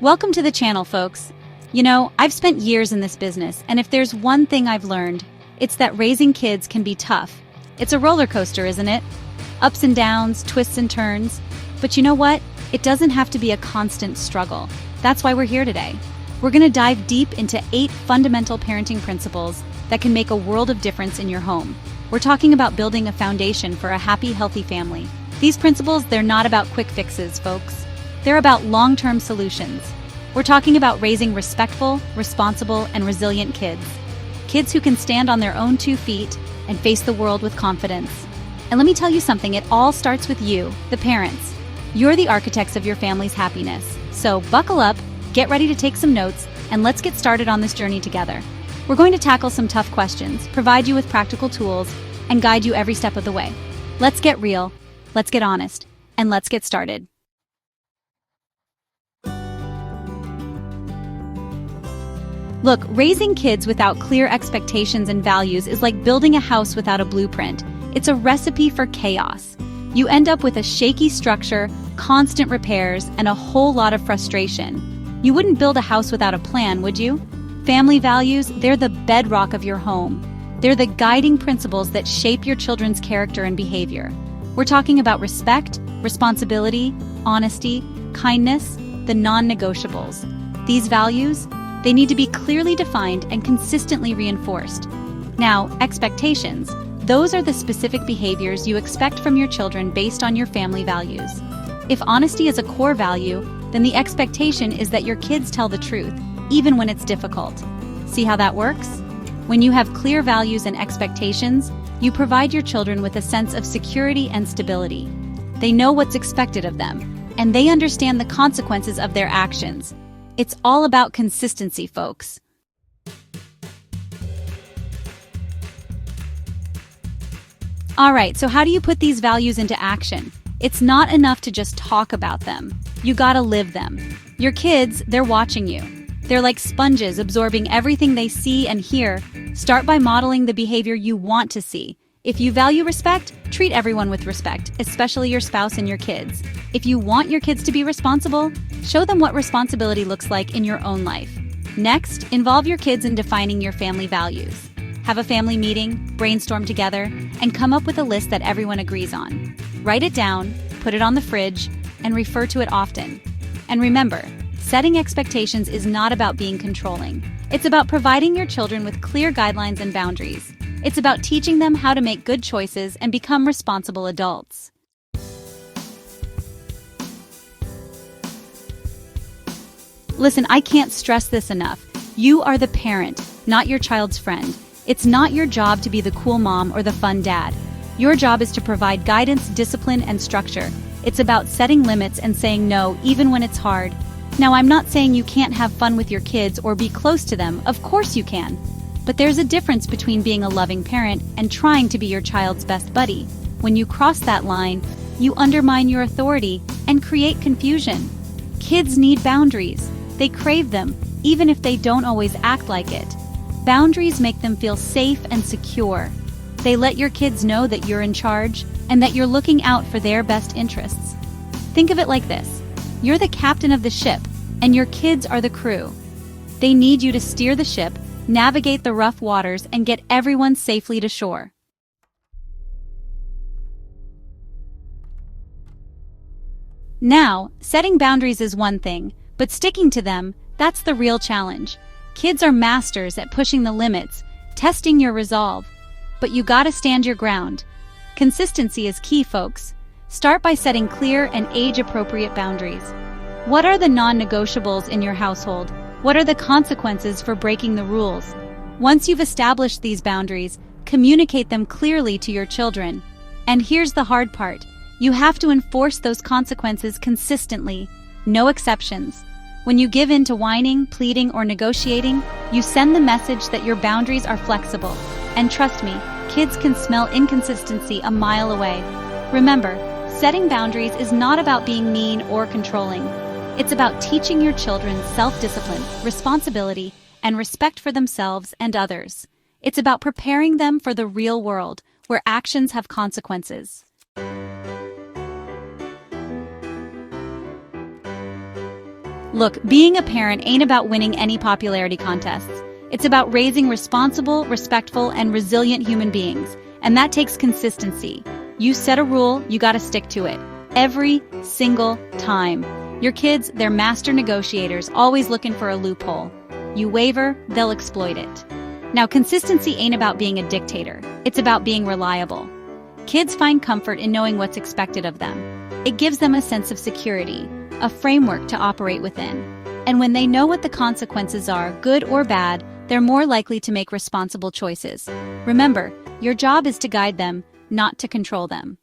Welcome to the channel, folks. You know, I've spent years in this business, and if there's one thing I've learned, it's that raising kids can be tough. It's a roller coaster, isn't it? Ups and downs, twists and turns. But you know what? It doesn't have to be a constant struggle. That's why we're here today. We're going to dive deep into 8 fundamental parenting principles that can make a world of difference in your home. We're talking about building a foundation for a happy, healthy family. These principles, they're not about quick fixes, folks. They're about long-term solutions. We're talking about raising respectful, responsible, and resilient kids. Kids who can stand on their own 2 feet and face the world with confidence. And let me tell you something, it all starts with you, the parents. You're the architects of your family's happiness. So buckle up, get ready to take some notes, and let's get started on this journey together. We're going to tackle some tough questions, provide you with practical tools, and guide you every step of the way. Let's get real, let's get honest, and let's get started. Look, raising kids without clear expectations and values is like building a house without a blueprint. It's a recipe for chaos. You end up with a shaky structure, constant repairs, and a whole lot of frustration. You wouldn't build a house without a plan, would you? Family values, they're the bedrock of your home. They're the guiding principles that shape your children's character and behavior. We're talking about respect, responsibility, honesty, kindness, the non-negotiables. These values, they need to be clearly defined and consistently reinforced. Now, expectations. Those are the specific behaviors you expect from your children based on your family values. If honesty is a core value, then the expectation is that your kids tell the truth, even when it's difficult. See how that works? When you have clear values and expectations, you provide your children with a sense of security and stability. They know what's expected of them, and they understand the consequences of their actions. It's all about consistency, folks. All right, so how do you put these values into action? It's not enough to just talk about them. You gotta live them. Your kids, they're watching you. They're like sponges absorbing everything they see and hear. Start by modeling the behavior you want to see. If you value respect, treat everyone with respect, especially your spouse and your kids. If you want your kids to be responsible, show them what responsibility looks like in your own life. Next, involve your kids in defining your family values. Have a family meeting, brainstorm together, and come up with a list that everyone agrees on. Write it down, put it on the fridge, and refer to it often. And remember, setting expectations is not about being controlling. It's about providing your children with clear guidelines and boundaries. It's about teaching them how to make good choices and become responsible adults. Listen, I can't stress this enough. You are the parent, not your child's friend. It's not your job to be the cool mom or the fun dad. Your job is to provide guidance, discipline, and structure. It's about setting limits and saying no, even when it's hard. Now, I'm not saying you can't have fun with your kids or be close to them. Of course you can. But there's a difference between being a loving parent and trying to be your child's best buddy. When you cross that line, you undermine your authority and create confusion. Kids need boundaries. They crave them, even if they don't always act like it. Boundaries make them feel safe and secure. They let your kids know that you're in charge and that you're looking out for their best interests. Think of it like this. You're the captain of the ship, and your kids are the crew. They need you to steer the ship, navigate the rough waters, and get everyone safely to shore. Now, setting boundaries is one thing, but sticking to them, that's the real challenge. Kids are masters at pushing the limits, testing your resolve. But you gotta stand your ground. Consistency is key, folks. Start by setting clear and age-appropriate boundaries. What are the non-negotiables in your household? What are the consequences for breaking the rules? Once you've established these boundaries, communicate them clearly to your children. And here's the hard part. You have to enforce those consequences consistently. No exceptions. When you give in to whining, pleading, or negotiating, you send the message that your boundaries are flexible. And trust me, kids can smell inconsistency a mile away. Remember, setting boundaries is not about being mean or controlling. It's about teaching your children self-discipline, responsibility, and respect for themselves and others. It's about preparing them for the real world, where actions have consequences. Look, being a parent ain't about winning any popularity contests. It's about raising responsible, respectful, and resilient human beings. And that takes consistency. You set a rule, you gotta stick to it. Every single time. Your kids, they're master negotiators, always looking for a loophole. You waver, they'll exploit it. Now, consistency ain't about being a dictator. It's about being reliable. Kids find comfort in knowing what's expected of them. It gives them a sense of security, a framework to operate within. And when they know what the consequences are, good or bad, they're more likely to make responsible choices. Remember, your job is to guide them, not to control them.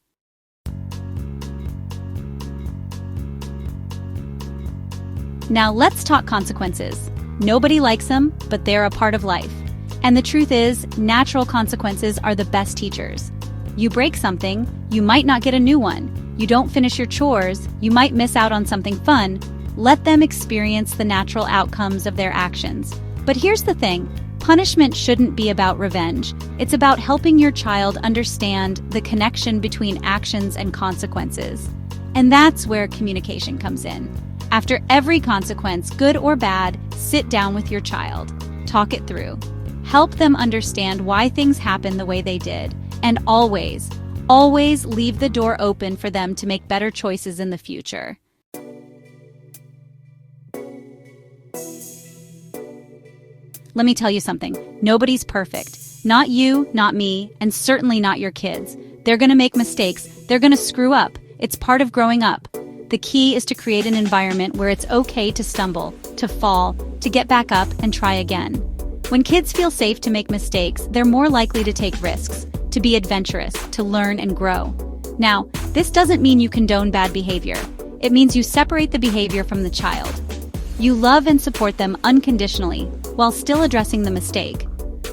Now let's talk consequences. Nobody likes them, but they're a part of life. And the truth is, natural consequences are the best teachers. You break something, you might not get a new one. You don't finish your chores, you might miss out on something fun. Let them experience the natural outcomes of their actions. But here's the thing, punishment shouldn't be about revenge. It's about helping your child understand the connection between actions and consequences. And that's where communication comes in. After every consequence, good or bad, sit down with your child. Talk it through. Help them understand why things happen the way they did. And always, always leave the door open for them to make better choices in the future. Let me tell you something. Nobody's perfect. Not you, not me, and certainly not your kids. They're gonna make mistakes. They're gonna screw up. It's part of growing up. The key is to create an environment where it's okay to stumble, to fall, to get back up and try again. When kids feel safe to make mistakes, they're more likely to take risks, to be adventurous, to learn and grow. Now, this doesn't mean you condone bad behavior. It means you separate the behavior from the child. You love and support them unconditionally, while still addressing the mistake.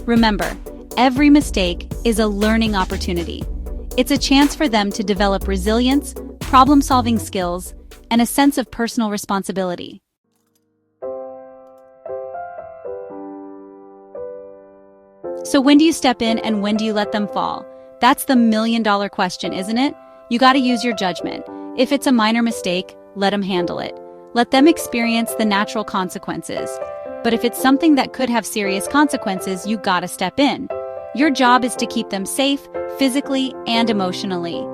Remember, every mistake is a learning opportunity. It's a chance for them to develop resilience, problem-solving skills, and a sense of personal responsibility. So when do you step in and when do you let them fall? That's the million-dollar question, isn't it? You gotta use your judgment. If it's a minor mistake, let them handle it. Let them experience the natural consequences. But if it's something that could have serious consequences, you gotta step in. Your job is to keep them safe, physically and emotionally.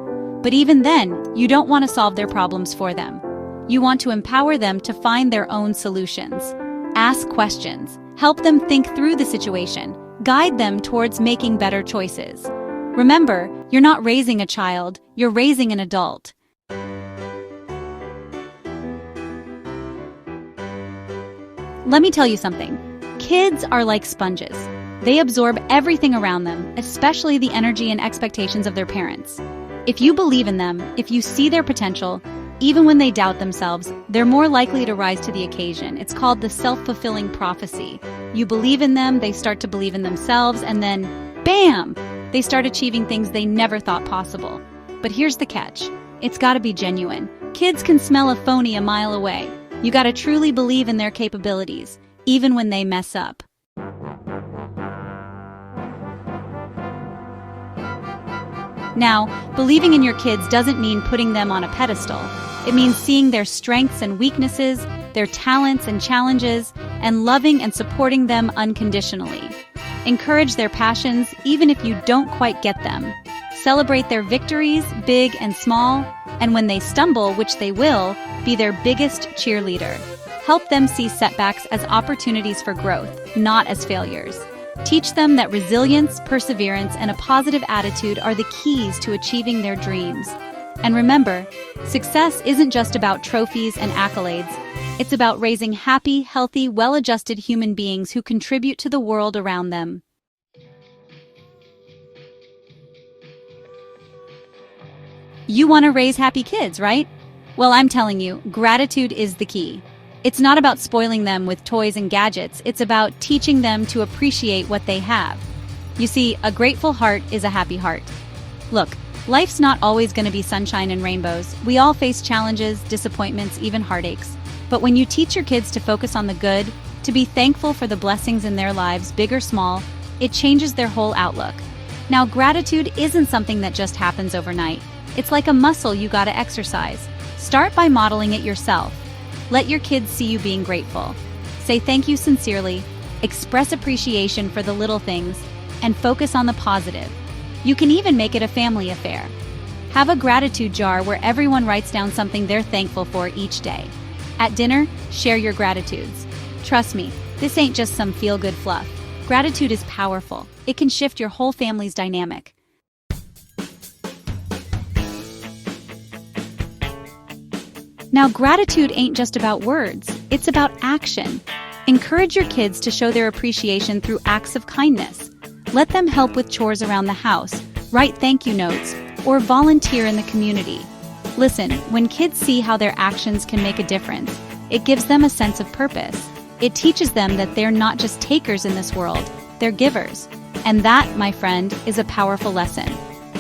But even then, you don't want to solve their problems for them. You want to empower them to find their own solutions. Ask questions. Help them think through the situation. Guide them towards making better choices. Remember, you're not raising a child, you're raising an adult. Let me tell you something. Kids are like sponges. They absorb everything around them, especially the energy and expectations of their parents. If you believe in them, if you see their potential, even when they doubt themselves, they're more likely to rise to the occasion. It's called the self-fulfilling prophecy. You believe in them, they start to believe in themselves, and then, bam! They start achieving things they never thought possible. But here's the catch. It's gotta be genuine. Kids can smell a phony a mile away. You gotta truly believe in their capabilities, even when they mess up. Now, believing in your kids doesn't mean putting them on a pedestal. It means seeing their strengths and weaknesses, their talents and challenges, and loving and supporting them unconditionally. Encourage their passions even if you don't quite get them. Celebrate their victories, big and small, and when they stumble, which they will, be their biggest cheerleader. Help them see setbacks as opportunities for growth, not as failures. Teach them that resilience, perseverance, and a positive attitude are the keys to achieving their dreams. And remember, success isn't just about trophies and accolades. It's about raising happy, healthy, well-adjusted human beings who contribute to the world around them. You want to raise happy kids, right? Well, I'm telling you, gratitude is the key. It's not about spoiling them with toys and gadgets. It's about teaching them to appreciate what they have. You see, a grateful heart is a happy heart. Look, life's not always going to be sunshine and rainbows. We all face challenges, disappointments, even heartaches. But when you teach your kids to focus on the good, to be thankful for the blessings in their lives, big or small, it changes their whole outlook. Now, gratitude isn't something that just happens overnight. It's like a muscle you gotta exercise. Start by modeling it yourself. Let your kids see you being grateful. Say thank you sincerely, express appreciation for the little things, and focus on the positive. You can even make it a family affair. Have a gratitude jar where everyone writes down something they're thankful for each day. At dinner, share your gratitudes. Trust me, this ain't just some feel-good fluff. Gratitude is powerful. It can shift your whole family's dynamic. Now, gratitude ain't just about words, it's about action. Encourage your kids to show their appreciation through acts of kindness. Let them help with chores around the house, write thank you notes, or volunteer in the community. Listen, when kids see how their actions can make a difference, it gives them a sense of purpose. It teaches them that they're not just takers in this world, they're givers. And that, my friend, is a powerful lesson.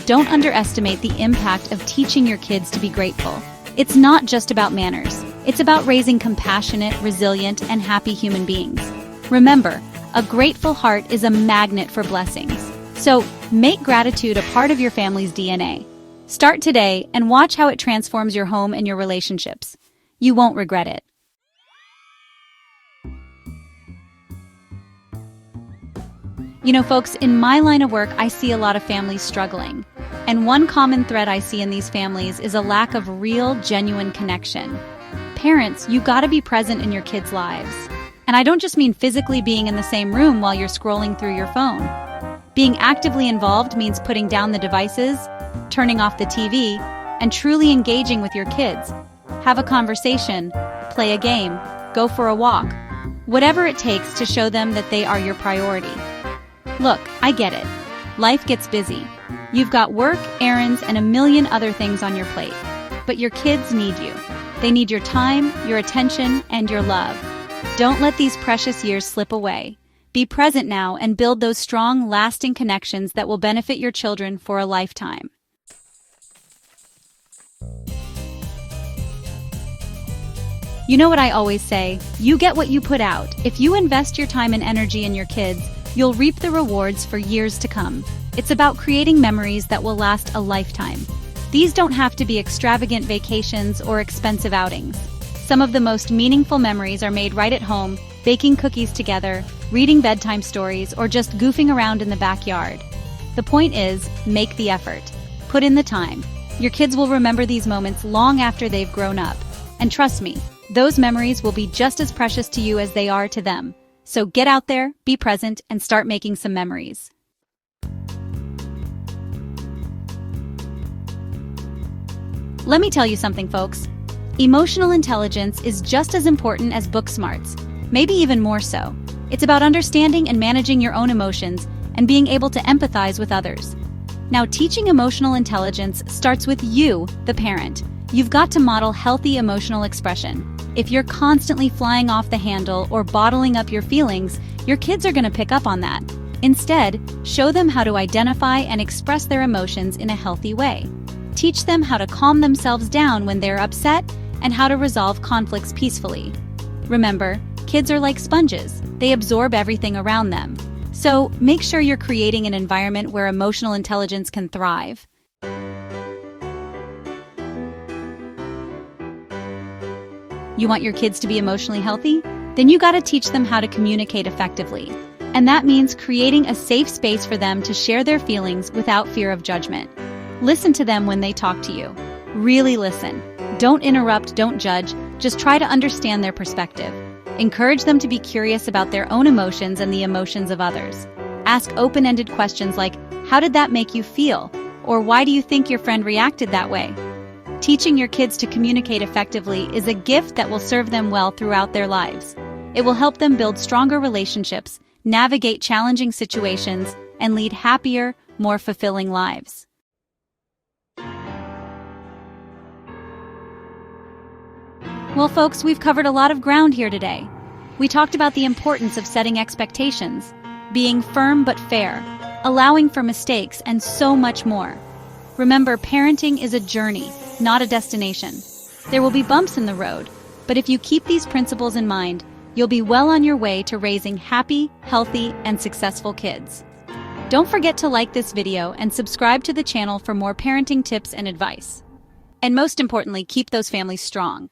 Don't underestimate the impact of teaching your kids to be grateful. It's not just about manners. It's about raising compassionate, resilient, and happy human beings. Remember, a grateful heart is a magnet for blessings. So, make gratitude a part of your family's DNA. Start today and watch how it transforms your home and your relationships. You won't regret it. You know, folks, in my line of work, I see a lot of families struggling. And one common thread I see in these families is a lack of real, genuine connection. Parents, you gotta be present in your kids' lives. And I don't just mean physically being in the same room while you're scrolling through your phone. Being actively involved means putting down the devices, turning off the TV, and truly engaging with your kids. Have a conversation, play a game, go for a walk. Whatever it takes to show them that they are your priority. Look, I get it. Life gets busy. You've got work, errands, and a million other things on your plate. But your kids need you. They need your time, your attention, and your love. Don't let these precious years slip away. Be present now and build those strong, lasting connections that will benefit your children for a lifetime. You know what I always say, you get what you put out. If you invest your time and energy in your kids, you'll reap the rewards for years to come. It's about creating memories that will last a lifetime. These don't have to be extravagant vacations or expensive outings. Some of the most meaningful memories are made right at home, baking cookies together, reading bedtime stories, or just goofing around in the backyard. The point is, make the effort. Put in the time. Your kids will remember these moments long after they've grown up. And trust me, those memories will be just as precious to you as they are to them. So get out there, be present, and start making some memories. Let me tell you something, folks. Emotional intelligence is just as important as book smarts, maybe even more so. It's about understanding and managing your own emotions and being able to empathize with others. Now, teaching emotional intelligence starts with you, the parent. You've got to model healthy emotional expression. If you're constantly flying off the handle or bottling up your feelings, your kids are going to pick up on that. Instead, show them how to identify and express their emotions in a healthy way. Teach them how to calm themselves down when they're upset and how to resolve conflicts peacefully. Remember, kids are like sponges. They absorb everything around them. So, make sure you're creating an environment where emotional intelligence can thrive. You want your kids to be emotionally healthy? Then you gotta teach them how to communicate effectively. And that means creating a safe space for them to share their feelings without fear of judgment. Listen to them when they talk to you. Really listen. Don't interrupt, don't judge, just try to understand their perspective. Encourage them to be curious about their own emotions and the emotions of others. Ask open-ended questions like, how did that make you feel? Or why do you think your friend reacted that way? Teaching your kids to communicate effectively is a gift that will serve them well throughout their lives. It will help them build stronger relationships, navigate challenging situations, and lead happier, more fulfilling lives. Well, folks, we've covered a lot of ground here today. We talked about the importance of setting expectations, being firm but fair, allowing for mistakes, and so much more. Remember, parenting is a journey, not a destination. There will be bumps in the road, but if you keep these principles in mind, you'll be well on your way to raising happy, healthy, and successful kids. Don't forget to like this video and subscribe to the channel for more parenting tips and advice. And most importantly, keep those families strong.